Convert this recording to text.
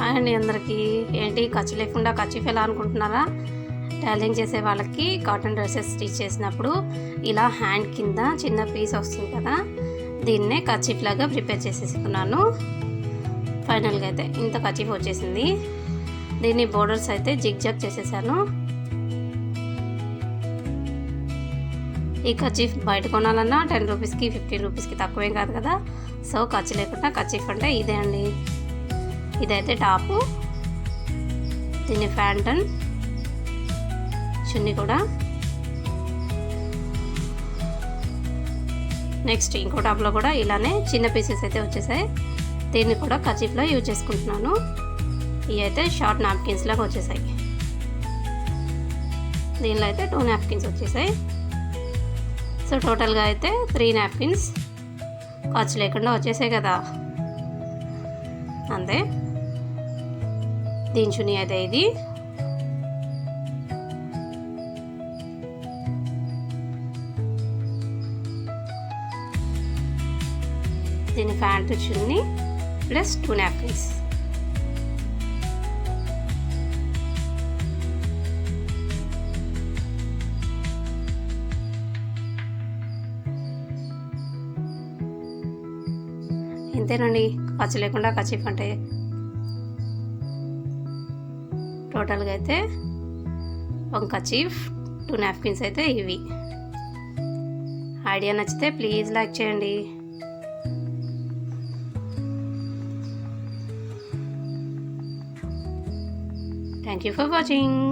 Hi అండి అందరికీ. ఏంటి ఖర్చు లేకుండా కర్చీఫ్ ఎలా అనుకుంటున్నారా? టైలరింగ్ చేసే వాళ్ళకి కాటన్ డ్రెస్సెస్ స్టిచ్ చేసినప్పుడు ఇలా హ్యాండ్ కింద చిన్న పీస్ వస్తుంది కదా, దీన్నే కర్చీఫ్ లాగా ప్రిపేర్ చేసేసుకున్నాను. ఫైనల్గా అయితే ఇంత కర్చీఫ్ వచ్చేసింది. దీన్ని బోర్డర్స్ అయితే జిగ్ జాగ్ చేసేసాను. ఈ కర్చీఫ్ బయట కొనాలన్నా 10 రూపీస్కి 15 రూపీస్కి తక్కువేం కాదు కదా. సో ఖర్చు లేకుండా కర్చీఫ్ అంటే ఇదే అండి. ఇదైతే టాపు, దీన్ని ఫ్యాంటన్, చున్నీ కూడా. నెక్స్ట్ ఇంకో టాప్లో కూడా ఇలానే చిన్న పీసెస్ అయితే వచ్చేసాయి. దీన్ని కూడా కర్చీఫ్లో యూజ్ చేసుకుంటున్నాను. ఇవి అయితే షార్ట్ నాప్కిన్స్ లాగా వచ్చేసాయి. దీనిలో అయితే 2 నాప్కిన్స్ వచ్చేసాయి. సో టోటల్గా అయితే 3 నాప్కిన్స్ ఖర్చు లేకుండా వచ్చేసాయి కదా, అంతే. దీని చున్నీ అయితే ఇది. దీని ప్యాంటు చున్నీ ప్లస్ 2 నాప్కిన్స్. ఇంతేనండి ఖర్చు లేకుండా కర్చీఫ్ అంటే. టోటల్గా అయితే 1 కర్చీఫ్, 2 నాప్కిన్స్ అయితే ఇవి. ఐడియా నచ్చితే ప్లీజ్ లైక్ చేయండి. Thank you for watching.